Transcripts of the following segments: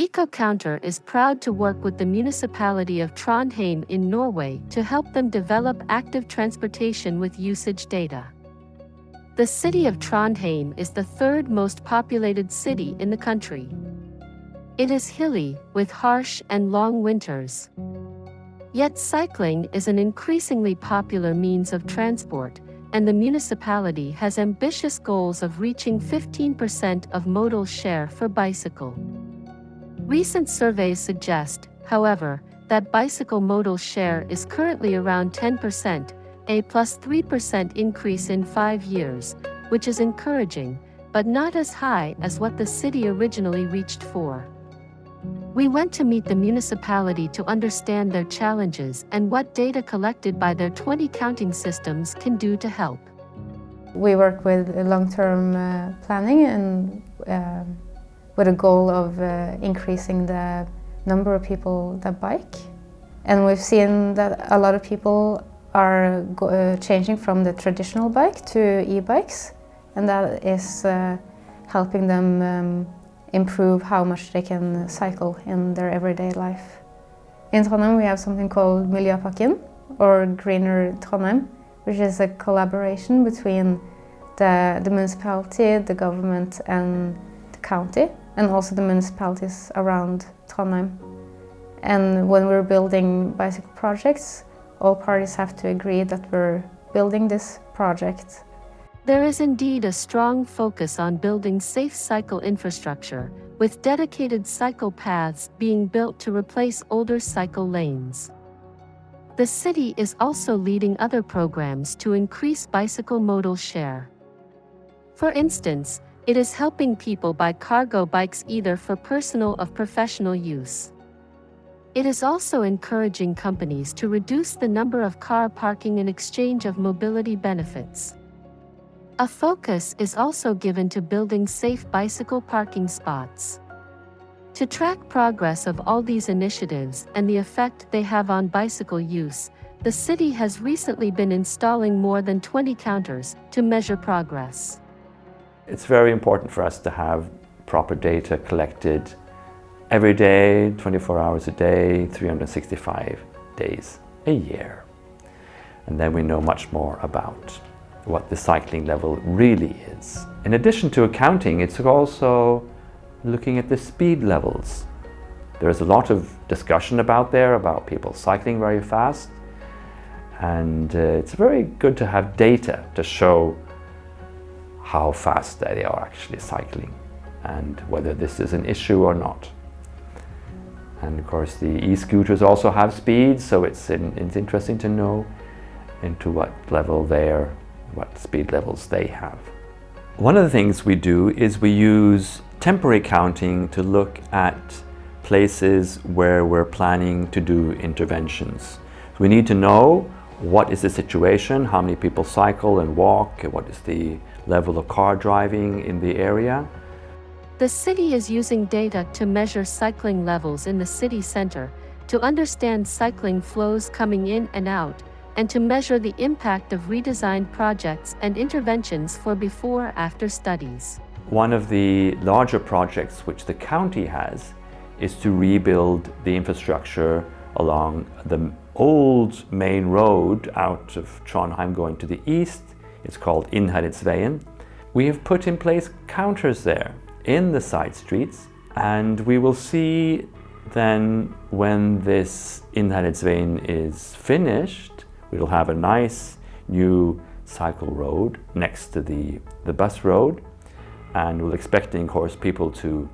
EcoCounter is proud to work with the municipality of Trondheim in Norway to help them develop active transportation with usage data. The city of Trondheim is the third most populated city in the country. It is hilly, with harsh and long winters. Yet cycling is an increasingly popular means of transport, and the municipality has ambitious goals of reaching 15% of modal share for bicycle. Recent surveys suggest, however, that bicycle modal share is currently around 10%, a plus 3% increase in 5 years, which is encouraging, but not as high as what the city originally reached for. We went to meet the municipality to understand their challenges and what data collected by their 20 counting systems can do to help. We work with long-term planning and with a goal of increasing the number of people that bike. And we've seen that a lot of people are changing from the traditional bike to e-bikes, and that is helping them improve how much they can cycle in their everyday life. In Trondheim we have something called Miljøpakken, or Greener Trondheim, which is a collaboration between the municipality, the government and the county, and also the municipalities around Trondheim. And when we're building bicycle projects, all parties have to agree that we're building this project. There is indeed a strong focus on building safe cycle infrastructure, with dedicated cycle paths being built to replace older cycle lanes. The city is also leading other programs to increase bicycle modal share. For instance, it is helping people buy cargo bikes either for personal or professional use. It is also encouraging companies to reduce the number of car parking in exchange of mobility benefits. A focus is also given to building safe bicycle parking spots. To track progress of all these initiatives and the effect they have on bicycle use, the city has recently been installing more than 20 counters to measure progress. It's very important for us to have proper data collected every day, 24 hours a day, 365 days a year. And then we know much more about what the cycling level really is. In addition to accounting, it's also looking at the speed levels. There's a lot of discussion about people cycling very fast, and it's very good to have data to show how fast they are actually cycling and whether this is an issue or not. And of course the e-scooters also have speeds, so it's interesting to know into what speed levels they have. One of the things we do is we use temporary counting to look at places where we're planning to do interventions. So we need to know what is the situation, how many people cycle and walk, what is the level of car driving in the area. The city is using data to measure cycling levels in the city center, to understand cycling flows coming in and out, and to measure the impact of redesigned projects and interventions for before-after studies. One of the larger projects which the county has is to rebuild the infrastructure along the old main road out of Trondheim going to the east. It's called Veien. We have put in place counters there in the side streets, and we will see then when this Veien is finished, we'll have a nice new cycle road next to the bus road, and we're expecting, of course, people to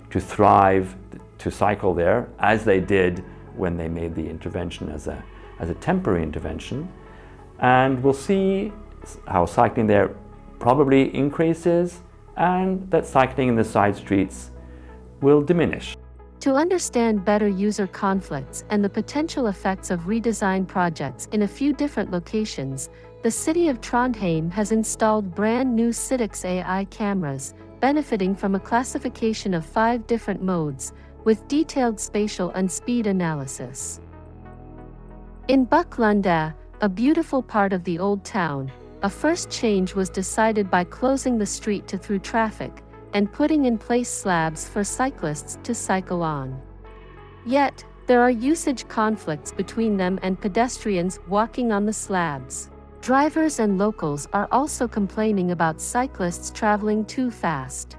thrive to cycle there as they did when they made the intervention as a temporary intervention. And we'll see how cycling there probably increases and that cycling in the side streets will diminish. To understand better user conflicts and the potential effects of redesigned projects in a few different locations, the city of Trondheim has installed brand new Citix AI cameras, benefiting from a classification of 5 different modes, with detailed spatial and speed analysis. In Buklunda, a beautiful part of the old town, a first change was decided by closing the street to through traffic, and putting in place slabs for cyclists to cycle on. Yet, there are usage conflicts between them and pedestrians walking on the slabs. Drivers and locals are also complaining about cyclists traveling too fast.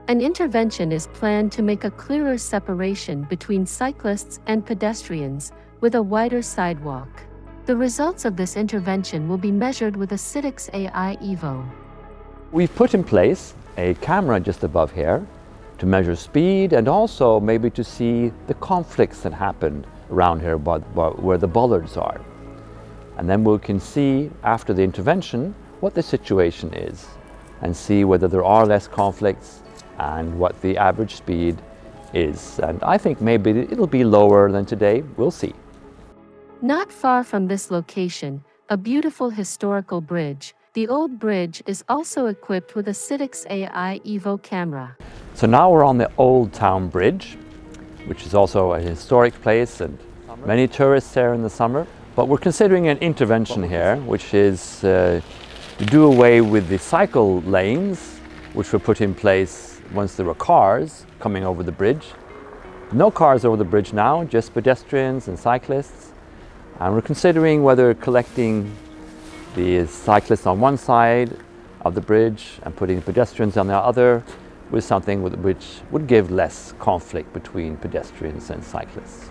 An intervention is planned to make a clearer separation between cyclists and pedestrians, with a wider sidewalk. The results of this intervention will be measured with a Citics AI Evo. We've put in place a camera just above here to measure speed and also maybe to see the conflicts that happen around here where the bollards are. And then we can see after the intervention what the situation is and see whether there are less conflicts and what the average speed is. And I think maybe it'll be lower than today. We'll see. Not far from this location, a beautiful historical bridge, the old bridge is also equipped with a Citics AI Evo camera. So now we're on the Old Town Bridge, which is also a historic place and many tourists there in the summer. But we're considering an intervention here, which is to do away with the cycle lanes, which were put in place once there were cars coming over the bridge. No cars over the bridge now, just pedestrians and cyclists. And we're considering whether collecting the cyclists on one side of the bridge and putting pedestrians on the other was something which would give less conflict between pedestrians and cyclists.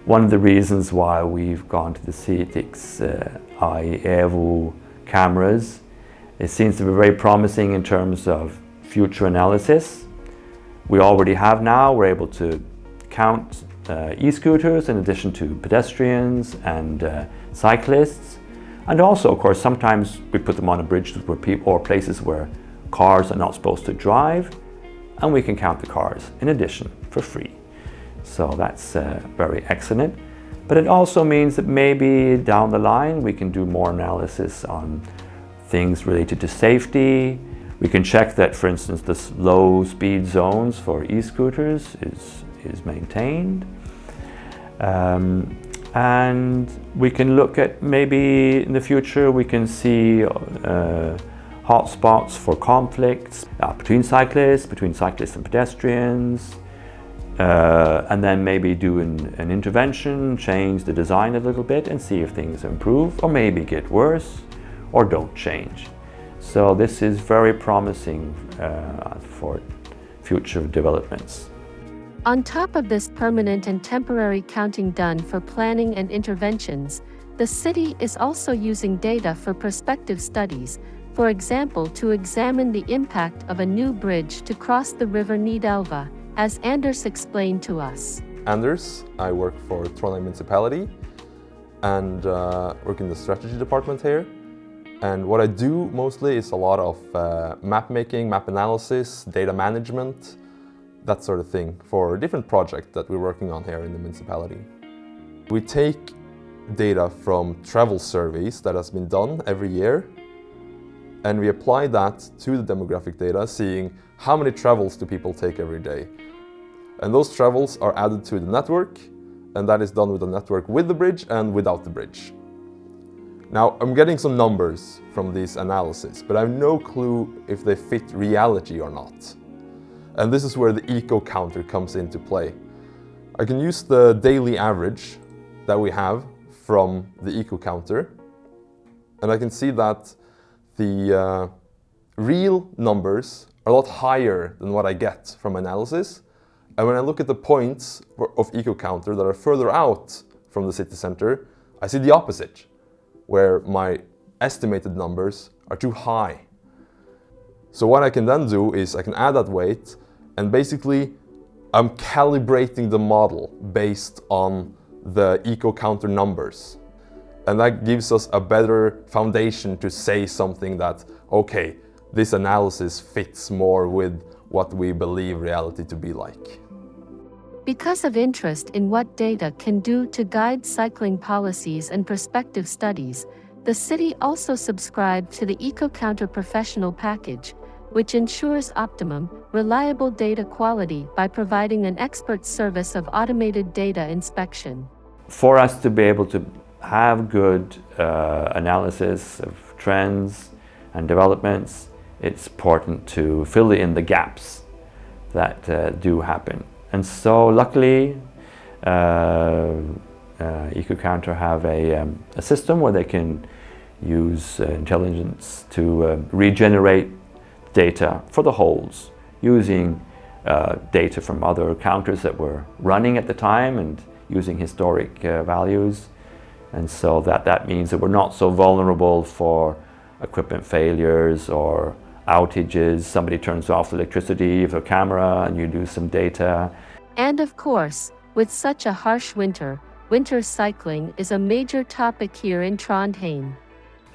One of the reasons why we've gone to the Citics AI Evo cameras, it seems to be very promising in terms of future analysis. We already have now, we're able to count e-scooters in addition to pedestrians and cyclists. And also, of course, sometimes we put them on a bridge where or places where cars are not supposed to drive, and we can count the cars in addition for free. So that's very excellent. But it also means that maybe down the line we can do more analysis on things related to safety. We can check that, for instance, the low speed zones for e-scooters is maintained. And we can look at maybe in the future we can see hotspots for conflicts between cyclists and pedestrians, and then maybe do an intervention, change the design a little bit and see if things improve or maybe get worse or don't change. So this is very promising for future developments. On top of this permanent and temporary counting done for planning and interventions, the city is also using data for prospective studies, for example to examine the impact of a new bridge to cross the river Nidelva, as Anders explained to us. Anders, I work for Trondheim Municipality and work in the strategy department here. And what I do mostly is a lot of map making, map analysis, data management, that sort of thing for different projects that we're working on here in the municipality. We take data from travel surveys that has been done every year, and we apply that to the demographic data, seeing how many travels do people take every day. And those travels are added to the network, and that is done with the network with the bridge and without the bridge. Now, I'm getting some numbers from these analyses, but I have no clue if they fit reality or not. And this is where the eco counter comes into play. I can use the daily average that we have from the eco counter, and I can see that the real numbers are a lot higher than what I get from analysis. And when I look at the points of eco counter that are further out from the city center, I see the opposite, where my estimated numbers are too high. So what I can then do is I can add that weight, and basically I'm calibrating the model based on the eco counter numbers. And that gives us a better foundation to say something that, okay, this analysis fits more with what we believe reality to be like. Because of interest in what data can do to guide cycling policies and prospective studies, the city also subscribed to the EcoCounter Professional package, which ensures optimum, reliable data quality by providing an expert service of automated data inspection. For us to be able to have good analysis of trends and developments, it's important to fill in the gaps that do happen. And so luckily, EcoCounter have a system where they can use intelligence to regenerate data for the holes using data from other counters that were running at the time and using historic values. And so that means that we're not so vulnerable for equipment failures or outages. Somebody turns off the electricity of a camera and you lose some data. And of course, with such a harsh winter cycling is a major topic here in Trondheim.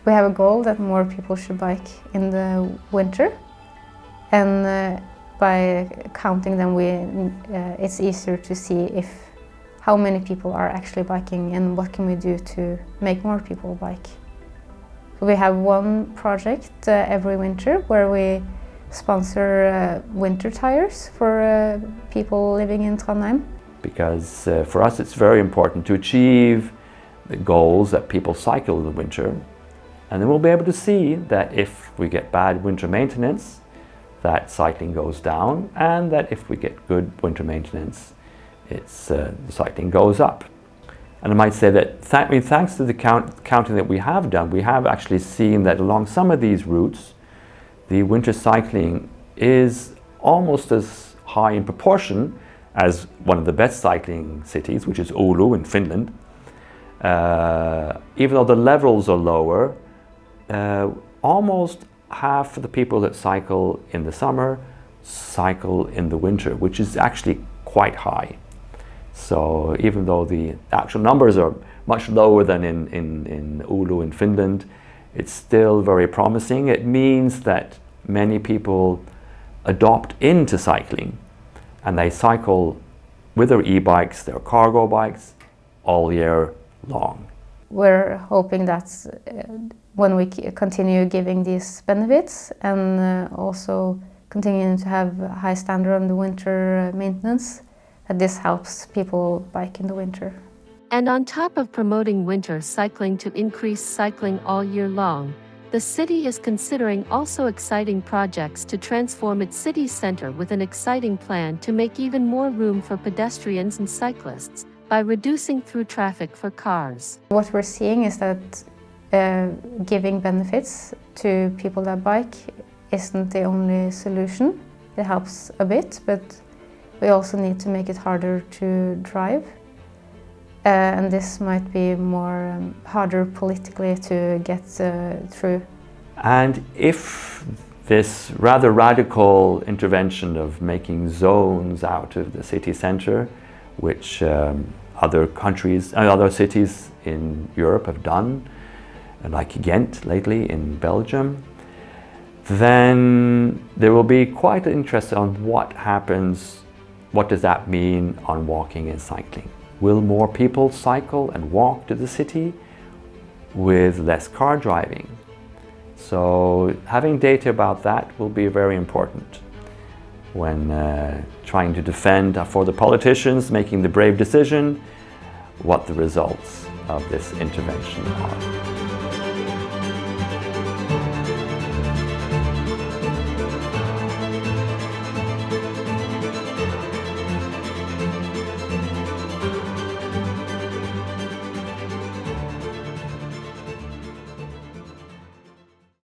We have a goal that more people should bike in the winter, and by counting them, it's easier to see how many people are actually biking and what can we do to make more people bike. We have one project every winter where we sponsor winter tires for people living in Trondheim. Because for us it's very important to achieve the goals that people cycle in the winter, and then we'll be able to see that if we get bad winter maintenance, that cycling goes down, and that if we get good winter maintenance, the cycling goes up. And I might say that thanks to the counting that we have done, we have actually seen that along some of these routes, the winter cycling is almost as high in proportion as one of the best cycling cities, which is Oulu in Finland. Even though the levels are lower, almost half of the people that cycle in the summer cycle in the winter, which is actually quite high. So even though the actual numbers are much lower than in Oulu in Finland, it's still very promising. It means that many people adopt into cycling, and they cycle with their e-bikes, their cargo bikes, all year long. We're hoping that when we continue giving these benefits and also continuing to have a high standard on the winter maintenance, that this helps people bike in the winter. And on top of promoting winter cycling to increase cycling all year long, the city is considering also exciting projects to transform its city center with an exciting plan to make even more room for pedestrians and cyclists by reducing through traffic for cars. What we're seeing is that giving benefits to people that bike isn't the only solution. It helps a bit, but we also need to make it harder to drive. And this might be more harder politically to get through. And if this rather radical intervention of making zones out of the city centre, which other countries and other cities in Europe have done, like Ghent lately in Belgium, then there will be quite an interest on what happens, what does that mean on walking and cycling. Will more people cycle and walk to the city with less car driving? So having data about that will be very important when trying to defend for the politicians making the brave decision what the results of this intervention are.